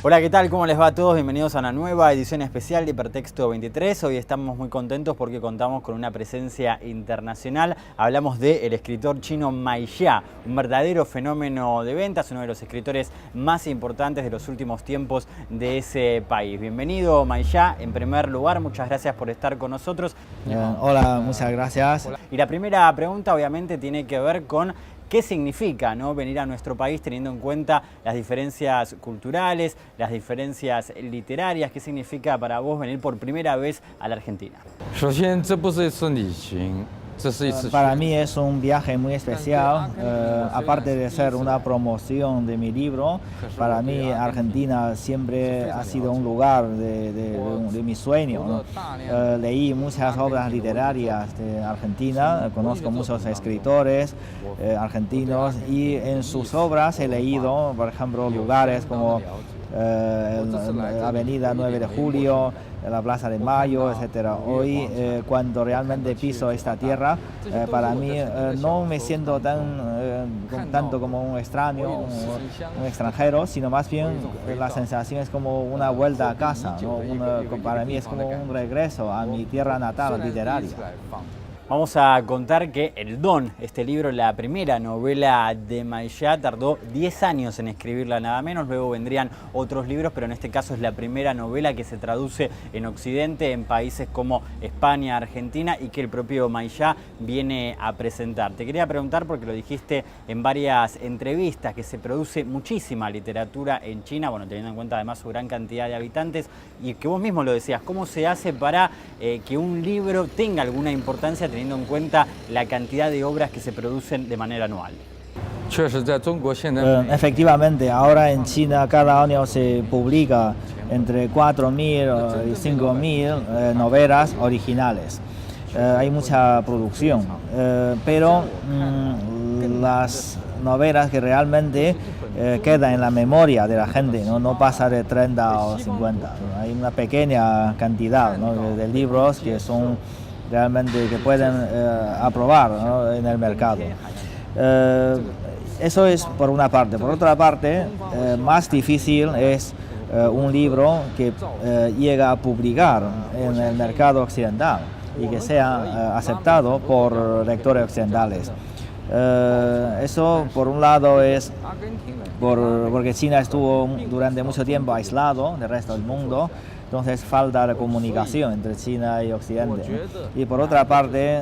Hola, ¿qué tal? ¿Cómo les va a todos? Bienvenidos a una nueva edición especial de Hipertexto 23. Hoy estamos muy contentos porque contamos con una presencia internacional. Hablamos del escritor chino Mai Jia, un verdadero fenómeno de ventas, uno de los escritores más importantes de los últimos tiempos de ese país. Bienvenido, Mai Jia. En primer lugar, muchas gracias por estar con nosotros. Hola, muchas gracias. Y la primera pregunta obviamente tiene que ver con ¿qué significa, ¿no?, venir a nuestro país teniendo en cuenta las diferencias culturales, las diferencias literarias? ¿Qué significa para vos venir por primera vez a la Argentina? Para mí es un viaje muy especial, aparte de ser una promoción de mi libro. Para mí Argentina siempre ha sido un lugar de mi sueño, ¿no? Leí muchas obras literarias de Argentina, conozco muchos escritores argentinos y en sus obras he leído, por ejemplo, lugares como la Avenida 9 de Julio, la Plaza de Mayo, etc. Hoy, cuando realmente piso esta tierra, para mí no me siento tanto como un extraño, un extranjero, sino más bien la sensación es como una vuelta a casa, ¿no? Para mí es como un regreso a mi tierra natal literaria. Vamos a contar que El Don, este libro, la primera novela de Mai Jia, tardó 10 años en escribirla nada menos, luego vendrían otros libros, pero en este caso es la primera novela que se traduce en Occidente, en países como España, Argentina, y que el propio Mai Jia viene a presentar. Te quería preguntar, porque lo dijiste en varias entrevistas, que se produce muchísima literatura en China, bueno, teniendo en cuenta además su gran cantidad de habitantes, y que vos mismo lo decías, ¿cómo se hace para que un libro tenga alguna importancia teniendo en cuenta la cantidad de obras que se producen de manera anual? Efectivamente, ahora en China cada año se publica entre 4.000 y 5.000 novelas originales. Hay mucha producción, pero las novelas que realmente quedan en la memoria de la gente no pasa de 30 o 50. Hay una pequeña cantidad, ¿no?, de libros que son realmente que pueden aprobar, ¿no?, en el mercado. Eso es por una parte. Por otra parte, más difícil es un libro que llega a publicar en el mercado occidental y que sea aceptado por lectores occidentales. Eso por un lado es porque China estuvo durante mucho tiempo aislado del resto del mundo, entonces falta la comunicación entre China y Occidente. Y por otra parte,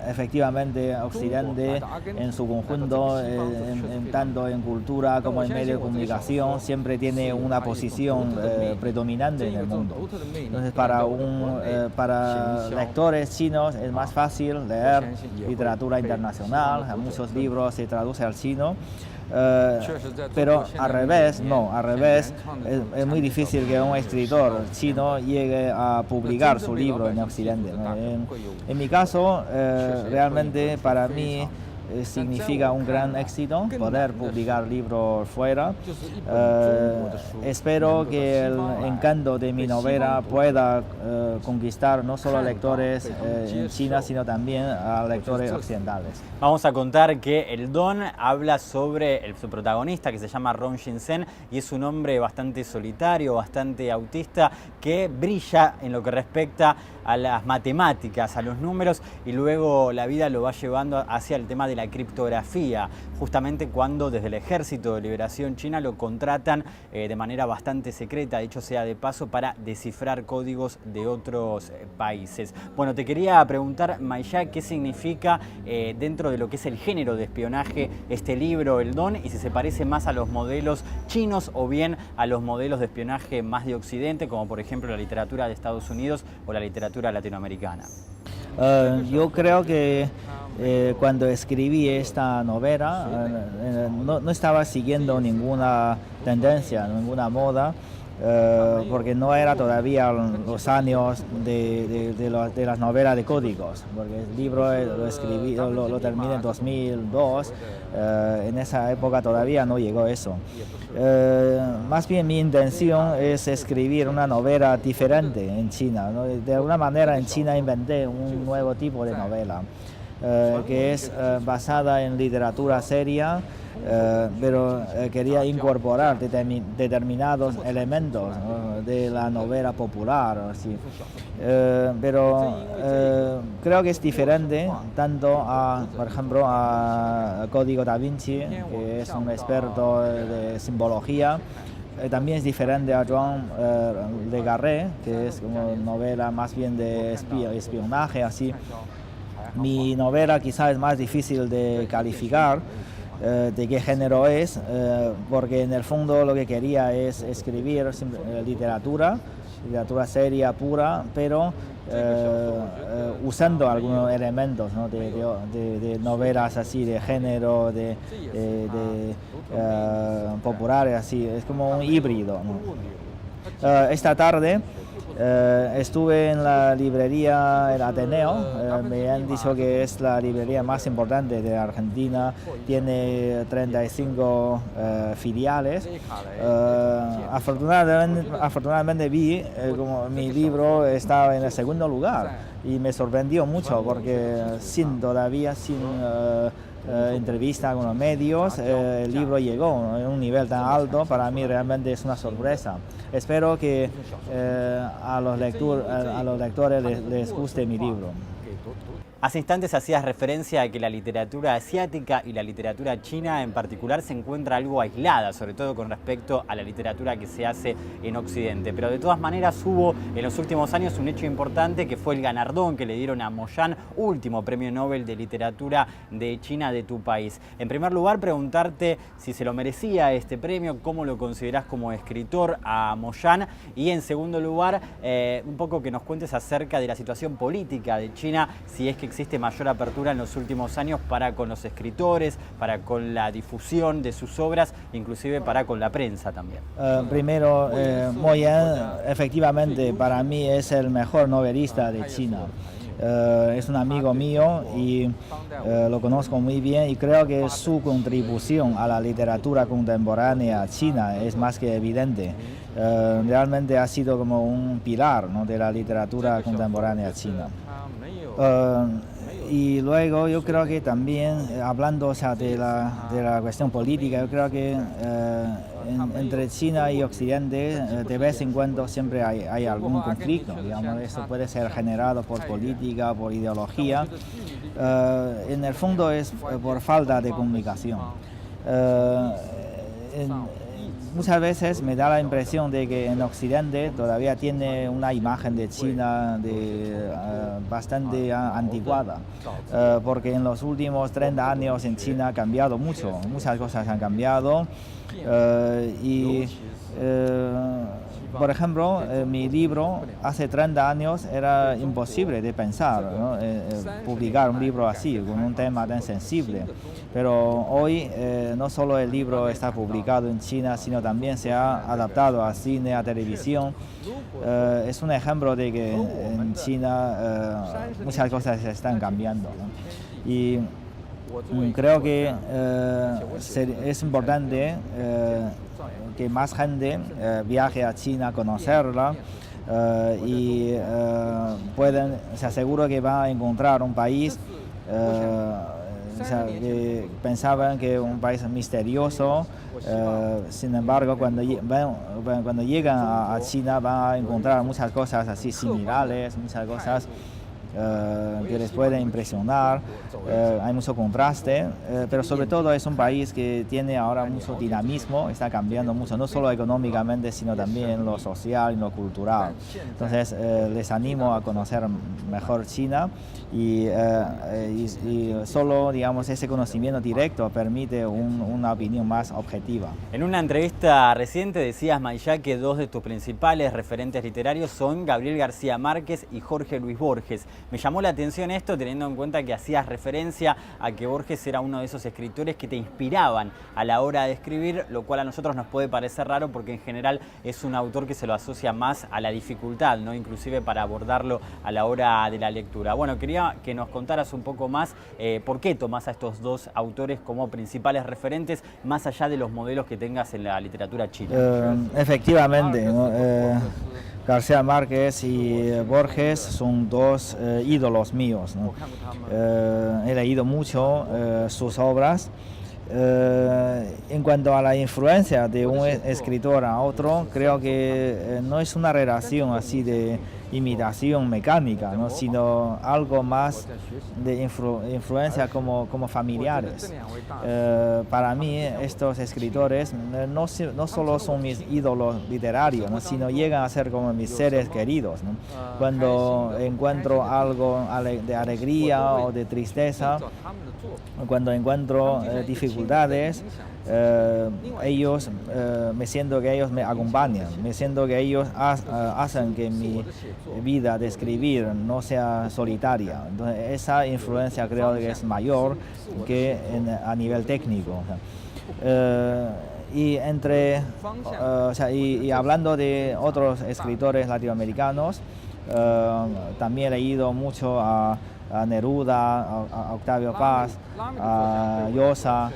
efectivamente, Occidente en su conjunto, tanto en cultura como en medio de comunicación, siempre tiene una posición predominante en el mundo. Entonces, para lectores chinos es más fácil leer literatura internacional, muchos libros se traducen al chino. Pero al revés, es muy difícil que un escritor chino llegue a publicar su libro en Occidente, ¿no? En mi caso, realmente para mí significa un gran éxito poder publicar libros fuera. Espero que el encanto de mi novela pueda conquistar no solo a lectores en China, sino también a lectores occidentales. Vamos a contar que El Don habla sobre su protagonista, que se llama Ron Shin-sen, y es un hombre bastante solitario, bastante autista, que brilla en lo que respecta a las matemáticas, a los números, y luego la vida lo va llevando hacia el tema de la criptografía, justamente cuando desde el Ejército de Liberación China lo contratan de manera bastante secreta, dicho sea de paso, para descifrar códigos de otros países. Bueno, te quería preguntar, Mai Jia, ¿qué significa dentro de lo que es el género de espionaje este libro, El Don, y si se parece más a los modelos chinos o bien a los modelos de espionaje más de Occidente, como por ejemplo la literatura de Estados Unidos o la literatura latinoamericana? Yo creo que cuando escribí esta novela no estaba siguiendo ninguna tendencia, ninguna moda, porque no era todavía los años de las novelas de códigos, porque el libro lo terminé en 2002, en esa época todavía no llegó eso. Más bien mi intención es escribir una novela diferente en China, ¿no? De alguna manera en China inventé un nuevo tipo de novela, que es basada en literatura seria, pero quería incorporar determinados elementos, ¿no?, de la novela popular, así. Pero creo que es diferente tanto por ejemplo, a Código Da Vinci, que es un experto de simbología. También es diferente a Joan Le Carré, que es como novela más bien de espionaje, así. Mi novela quizás es más difícil de calificar de qué género es, porque en el fondo lo que quería es escribir literatura seria, pura, pero usando algunos elementos, ¿no?, de novelas así, de género, de populares, así. Es como un híbrido, ¿no? Esta tarde estuve en la librería El Ateneo. Me han dicho que es la librería más importante de Argentina, tiene 35 filiales. Afortunadamente vi como mi libro estaba en el segundo lugar y me sorprendió mucho porque sin entrevista con los medios, el libro llegó a un nivel tan alto. Para mí realmente es una sorpresa. Espero que a los lectores les guste mi libro. Hace instantes hacías referencia a que la literatura asiática y la literatura china en particular se encuentra algo aislada, sobre todo con respecto a la literatura que se hace en Occidente. Pero de todas maneras hubo en los últimos años un hecho importante que fue el galardón que le dieron a Mo Yan, último premio Nobel de literatura de China, de tu país. En primer lugar, preguntarte si se lo merecía este premio, cómo lo considerás como escritor a Mo Yan, y en segundo lugar, un poco que nos cuentes acerca de la situación política de China, si es que existe mayor apertura en los últimos años para con los escritores, para con la difusión de sus obras, inclusive para con la prensa también. Primero, Mo Yan efectivamente para mí es el mejor novelista de China. Es un amigo mío y lo conozco muy bien, y creo que su contribución a la literatura contemporánea china es más que evidente. Realmente ha sido como un pilar, ¿no?, de la literatura contemporánea china. Y luego yo creo que también, hablando, o sea, de la cuestión política, yo creo que entre China y Occidente de vez en cuando siempre hay algún conflicto, digamos. Eso puede ser generado por política, por ideología. En el fondo es por falta de comunicación. Muchas veces me da la impresión de que en Occidente todavía tiene una imagen de China bastante anticuada, porque en los últimos 30 años en China ha cambiado mucho, muchas cosas han cambiado. Por ejemplo, mi libro hace 30 años era imposible de pensar, ¿no?, publicar un libro así, con un tema tan sensible. Pero hoy no solo el libro está publicado en China, sino también se ha adaptado a cine, a televisión. Es un ejemplo de que en China muchas cosas se están cambiando, ¿no? Y creo que es importante que más gente viaje a China a conocerla, y se aseguro que va a encontrar un país, o sea, que pensaban que un país misterioso, sin embargo cuando llegan a China van a encontrar muchas cosas así similares, muchas cosas que les puede impresionar. Hay mucho contraste, pero sobre todo es un país que tiene ahora mucho dinamismo, está cambiando mucho, no solo económicamente, sino también en lo social y lo cultural. Entonces les animo a conocer mejor China, y solo, digamos, ese conocimiento directo permite una opinión más objetiva. En una entrevista reciente decías, Mayá, que dos de tus principales referentes literarios son Gabriel García Márquez y Jorge Luis Borges. Me llamó la atención esto, teniendo en cuenta que hacías referencia a que Borges era uno de esos escritores que te inspiraban a la hora de escribir, lo cual a nosotros nos puede parecer raro porque en general es un autor que se lo asocia más a la dificultad, ¿no?, inclusive para abordarlo a la hora de la lectura. Bueno, quería que nos contaras un poco más por qué tomás a estos dos autores como principales referentes, más allá de los modelos que tengas en la literatura china. Efectivamente, ¿no? García Márquez y Borges son dos ídolos míos, ¿no? He leído mucho sus obras. En cuanto a la influencia de un escritor a otro, creo que no es una relación así de imitación mecánica, ¿no? Sino algo más de influencia como familiares. Para mí estos escritores no solo son mis ídolos literarios, ¿no? Sino llegan a ser como mis seres queridos, ¿no? Cuando encuentro algo de alegría o de tristeza, cuando encuentro dificultades, me siento que ellos me acompañan, me siento que ellos hacen que mi vida de escribir no sea solitaria. Entonces, esa influencia creo que es mayor que a nivel técnico. Y hablando de otros escritores latinoamericanos, también he leído mucho a Neruda, a Octavio Paz, a Llosa,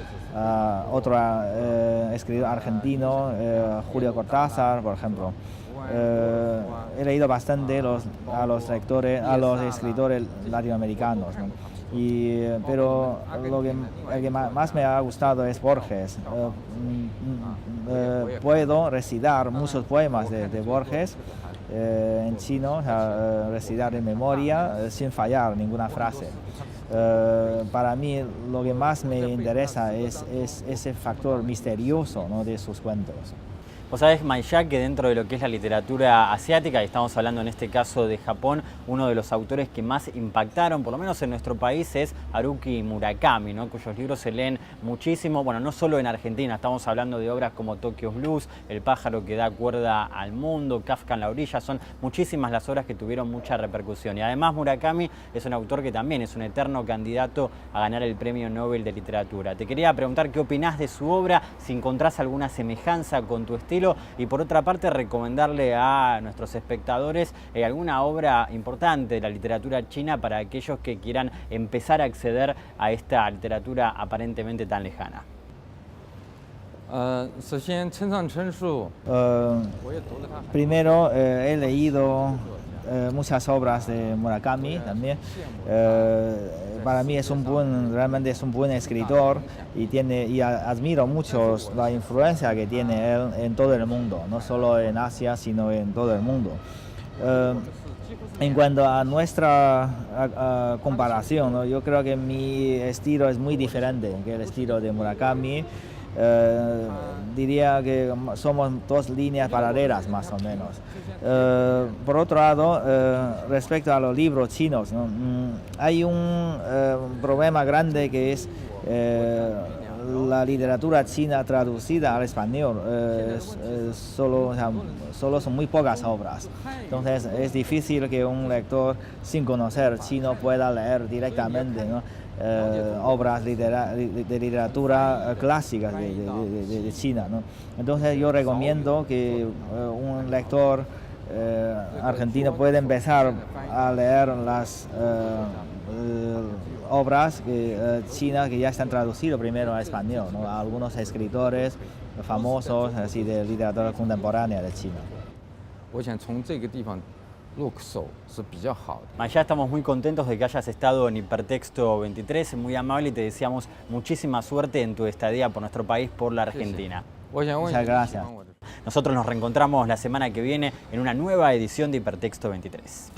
otro escritor argentino, Julio Cortázar, por ejemplo. He leído bastante a los escritores latinoamericanos, ¿no? Pero el que más me ha gustado es Borges. Puedo recitar muchos poemas de Borges en chino, recitar de memoria sin fallar ninguna frase. Para mí lo que más me interesa es ese factor misterioso, ¿no?, de sus cuentos. Vos sabés, Mayá, que dentro de lo que es la literatura asiática, y estamos hablando en este caso de Japón, uno de los autores que más impactaron, por lo menos en nuestro país, es Haruki Murakami, ¿no?, cuyos libros se leen muchísimo, bueno, no solo en Argentina, estamos hablando de obras como Tokyo Blues, El pájaro que da cuerda al mundo, Kafka en la orilla, son muchísimas las obras que tuvieron mucha repercusión. Y además Murakami es un autor que también es un eterno candidato a ganar el Premio Nobel de Literatura. Te quería preguntar qué opinás de su obra, si encontrás alguna semejanza con tu estilo, y por otra parte recomendarle a nuestros espectadores alguna obra importante de la literatura china para aquellos que quieran empezar a acceder a esta literatura aparentemente tan lejana. Primero he leído muchas obras de Murakami también. Para mí realmente es un buen escritor y admiro mucho la influencia que tiene él en todo el mundo, no solo en Asia, sino en todo el mundo. En cuanto a nuestra comparación, ¿no?, yo creo que mi estilo es muy diferente que el estilo de Murakami. Diría que somos dos líneas paralelas más o menos. Por otro lado, respecto a los libros chinos, ¿no?, hay un problema grande que es la literatura china traducida al español. Solo son muy pocas obras. Entonces es difícil que un lector sin conocer chino pueda leer directamente, ¿no?, obras de literatura clásicas de China, ¿no? Entonces yo recomiendo que un lector argentino puede empezar a leer las obras chinas que ya están traducidas primero al español, ¿no?, a algunos escritores famosos así de literatura contemporánea de China. Mayá, estamos muy contentos de que hayas estado en Hipertexto 23, muy amable, y te deseamos muchísima suerte en tu estadía por nuestro país, por la Argentina. Muchas gracias. Nosotros nos reencontramos la semana que viene en una nueva edición de Hipertexto 23.